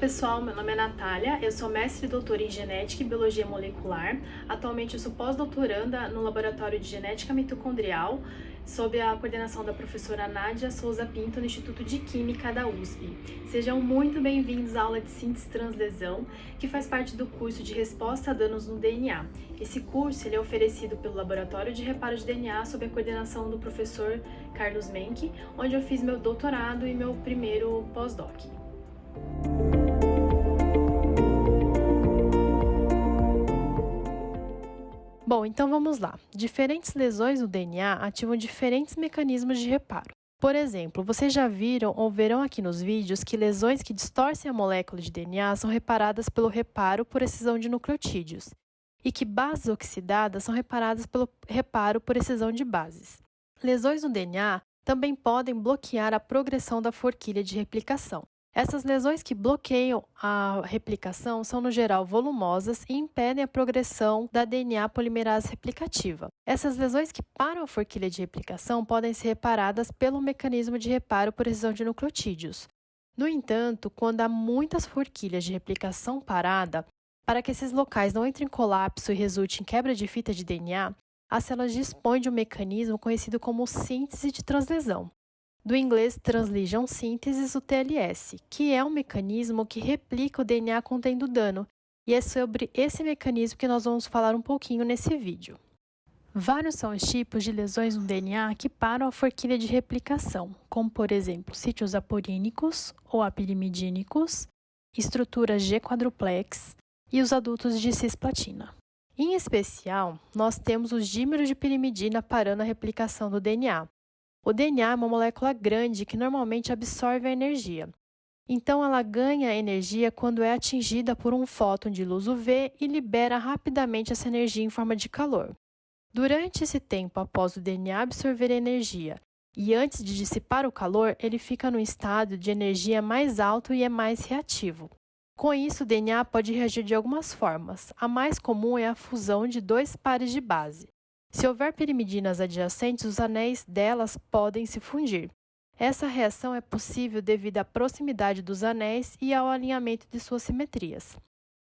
pessoal, meu nome é Natália, eu sou mestre e doutora em Genética e Biologia Molecular. Atualmente eu sou pós-doutoranda no Laboratório de Genética Mitocondrial, sob a coordenação da professora Nádia Souza Pinto, no Instituto de Química da USP. Sejam muito bem-vindos à aula de síntese translesão, que faz parte do curso de resposta a danos no DNA. Esse curso é oferecido pelo Laboratório de Reparo de DNA, sob a coordenação do professor Carlos Menck, onde eu fiz meu doutorado e meu primeiro pós-doc. Bom, então vamos lá. Diferentes lesões no DNA ativam diferentes mecanismos de reparo. Por exemplo, vocês já viram ou verão aqui nos vídeos que lesões que distorcem a molécula de DNA são reparadas pelo reparo por excisão de nucleotídeos, e que bases oxidadas são reparadas pelo reparo por excisão de bases. Lesões no DNA também podem bloquear a progressão da forquilha de replicação. Essas lesões que bloqueiam a replicação são, no geral, volumosas e impedem a progressão da DNA polimerase replicativa. Essas lesões que param a forquilha de replicação podem ser reparadas pelo mecanismo de reparo por excisão de nucleotídeos. No entanto, quando há muitas forquilhas de replicação parada, para que esses locais não entrem em colapso e resulte em quebra de fita de DNA, as células dispõem de um mecanismo conhecido como síntese de translesão. Do inglês Translation Synthesis, o TLS, que é um mecanismo que replica o DNA contendo dano, e é sobre esse mecanismo que nós vamos falar um pouquinho nesse vídeo. Vários são os tipos de lesões no DNA que param a forquilha de replicação, como por exemplo sítios aporínicos ou apirimidínicos, estruturas G-quadruplex e os adultos de cisplatina. Em especial, nós temos os dímeros de pirimidina parando a replicação do DNA. O DNA é uma molécula grande que normalmente absorve a energia. Então, ela ganha energia quando é atingida por um fóton de luz UV e libera rapidamente essa energia em forma de calor. Durante esse tempo após o DNA absorver a energia e antes de dissipar o calor, ele fica no estado de energia mais alto e é mais reativo. Com isso, o DNA pode reagir de algumas formas. A mais comum é a fusão de dois pares de base. Se houver pirimidinas adjacentes, os anéis delas podem se fundir. Essa reação é possível devido à proximidade dos anéis e ao alinhamento de suas simetrias.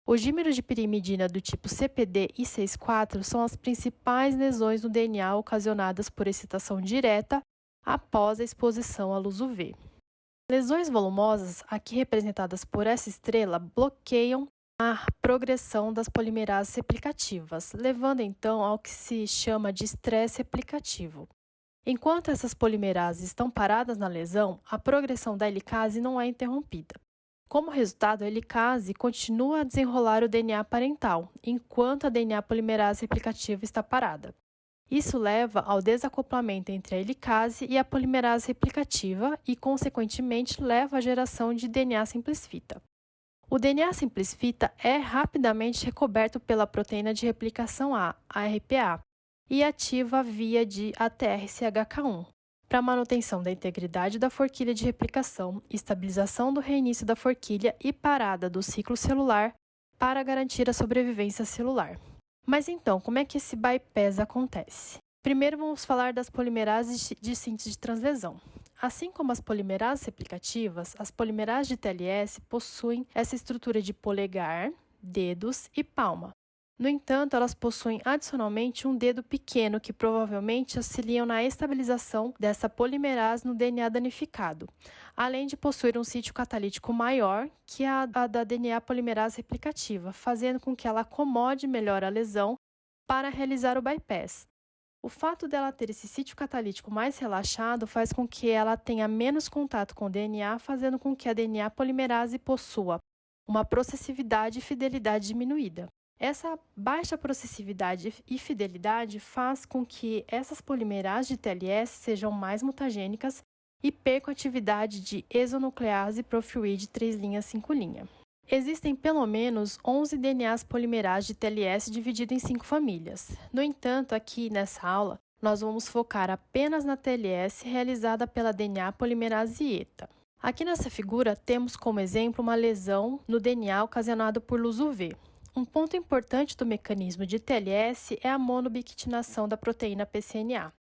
Os dímeros de pirimidina do tipo CPD e 6,4 são as principais lesões no DNA ocasionadas por excitação direta após a exposição à luz UV. Lesões volumosas, aqui representadas por essa estrela, bloqueiam a progressão das polimerases replicativas, levando então ao que se chama de estresse replicativo. Enquanto essas polimerases estão paradas na lesão, a progressão da helicase não é interrompida. Como resultado, a helicase continua a desenrolar o DNA parental, enquanto a DNA polimerase replicativa está parada. Isso leva ao desacoplamento entre a helicase e a polimerase replicativa e, consequentemente, leva à geração de DNA simplici-fita. O DNA simplici-fita é rapidamente recoberto pela proteína de replicação A, ARPA, e ativa a via de ATRCHK1 para manutenção da integridade da forquilha de replicação, estabilização do reinício da forquilha e parada do ciclo celular para garantir a sobrevivência celular. Mas então, como é que esse bypass acontece? Primeiro vamos falar das polimerases de síntese de translesão. Assim como as polimerases replicativas, as polimerases de TLS possuem essa estrutura de polegar, dedos e palma. No entanto, elas possuem adicionalmente um dedo pequeno que provavelmente auxiliam na estabilização dessa polimerase no DNA danificado, além de possuir um sítio catalítico maior que a da DNA polimerase replicativa, fazendo com que ela acomode melhor a lesão para realizar o bypass. O fato dela ter esse sítio catalítico mais relaxado faz com que ela tenha menos contato com o DNA, fazendo com que a DNA polimerase possua uma processividade e fidelidade diminuída. Essa baixa processividade e fidelidade faz com que essas polimerases de TLS sejam mais mutagênicas e percam a atividade de exonuclease profluid 3' 5'. Existem pelo menos 11 DNAs polimerase de TLS dividido em 5 famílias. No entanto, aqui nessa aula, nós vamos focar apenas na TLS realizada pela DNA polimerase ETA. Aqui nessa figura, temos como exemplo uma lesão no DNA ocasionada por luz UV. Um ponto importante do mecanismo de TLS é a monobictinação da proteína PCNA.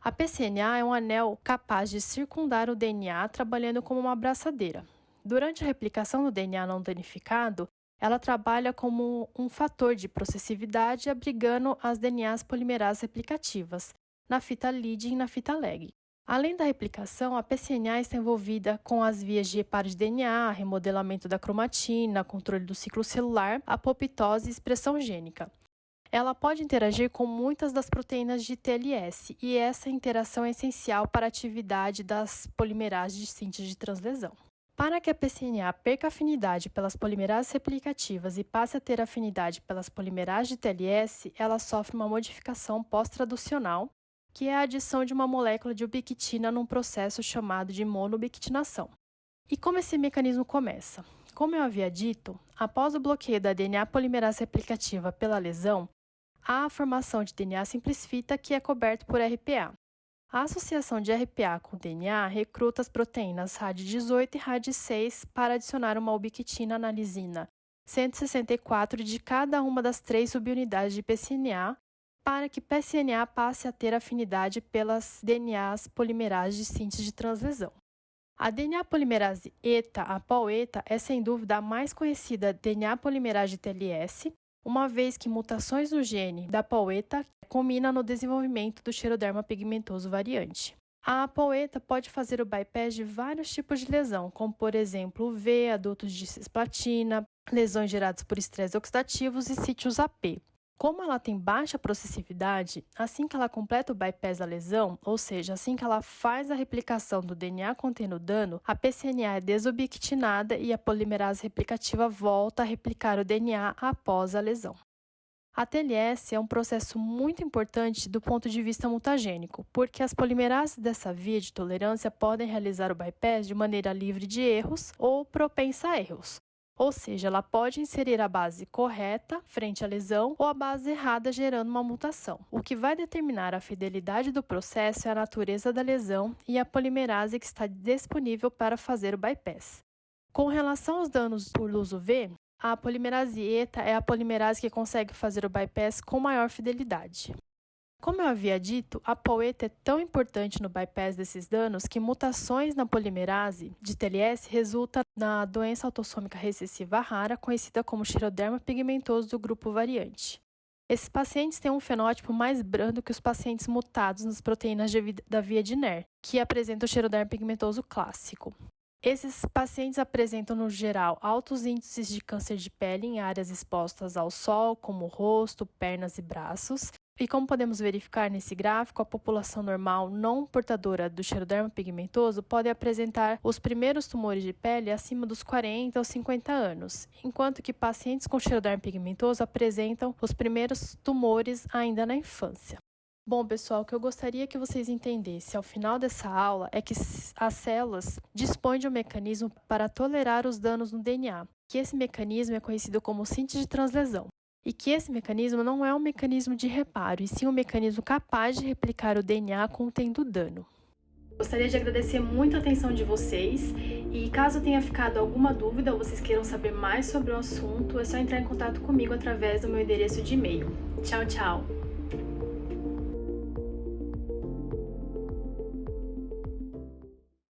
A PCNA é um anel capaz de circundar o DNA trabalhando como uma abraçadeira. Durante a replicação do DNA não danificado, ela trabalha como um fator de processividade, abrigando as DNAs polimerases replicativas, na fita lead e na fita lag. Além da replicação, a PCNA está envolvida com as vias de reparo de DNA, remodelamento da cromatina, controle do ciclo celular, apoptose e expressão gênica. Ela pode interagir com muitas das proteínas de TLS, e essa interação é essencial para a atividade das polimerases de síntese de translesão. Para que a PCNA perca afinidade pelas polimerases replicativas e passe a ter afinidade pelas polimerases de TLS, ela sofre uma modificação pós-traducional, que é a adição de uma molécula de ubiquitina num processo chamado de monoubictinação. E como esse mecanismo começa? Como eu havia dito, após o bloqueio da DNA polimerase replicativa pela lesão, há a formação de DNA simplesfita que é coberto por RPA. A associação de RPA com DNA recruta as proteínas RAD18 e RAD6 para adicionar uma ubiquitina na lisina 164 de cada uma das 3 subunidades de PCNA, para que PCNA passe a ter afinidade pelas DNAs polimerases de síntese de translesão. A DNA polimerase ETA, a POL-ETA, é sem dúvida a mais conhecida DNA polimerase de TLS, uma vez que mutações no gene da POL-ETA combinam no desenvolvimento do xeroderma pigmentoso variante. A POL-ETA pode fazer o bypass de vários tipos de lesão, como por exemplo UV, adultos de cisplatina, lesões geradas por estresse oxidativos e sítios AP. Como ela tem baixa processividade, assim que ela completa o bypass da lesão, ou seja, assim que ela faz a replicação do DNA contendo o dano, a PCNA é desubiquitinada e a polimerase replicativa volta a replicar o DNA após a lesão. A TLS é um processo muito importante do ponto de vista mutagênico, porque as polimerases dessa via de tolerância podem realizar o bypass de maneira livre de erros ou propensa a erros. Ou seja, ela pode inserir a base correta frente à lesão ou a base errada gerando uma mutação. O que vai determinar a fidelidade do processo é a natureza da lesão e a polimerase que está disponível para fazer o bypass. Com relação aos danos por luz UV, a polimerase ETA é a polimerase que consegue fazer o bypass com maior fidelidade. Como eu havia dito, a POL-ETA é tão importante no bypass desses danos que mutações na polimerase de TLS resultam na doença autossômica recessiva rara, conhecida como xeroderma pigmentoso do grupo variante. Esses pacientes têm um fenótipo mais brando que os pacientes mutados nas proteínas da via de NER, que apresentam o xeroderma pigmentoso clássico. Esses pacientes apresentam, no geral, altos índices de câncer de pele em áreas expostas ao sol, como o rosto, pernas e braços. E como podemos verificar nesse gráfico, a população normal não portadora do xeroderma pigmentoso pode apresentar os primeiros tumores de pele acima dos 40 ou 50 anos, enquanto que pacientes com xeroderma pigmentoso apresentam os primeiros tumores ainda na infância. Bom, pessoal, o que eu gostaria que vocês entendessem ao final dessa aula é que as células dispõem de um mecanismo para tolerar os danos no DNA, que esse mecanismo é conhecido como síntese de translesão. E que esse mecanismo não é um mecanismo de reparo, e sim um mecanismo capaz de replicar o DNA contendo dano. Gostaria de agradecer muito a atenção de vocês, e caso tenha ficado alguma dúvida ou vocês queiram saber mais sobre o assunto, é só entrar em contato comigo através do meu endereço de e-mail. Tchau, tchau!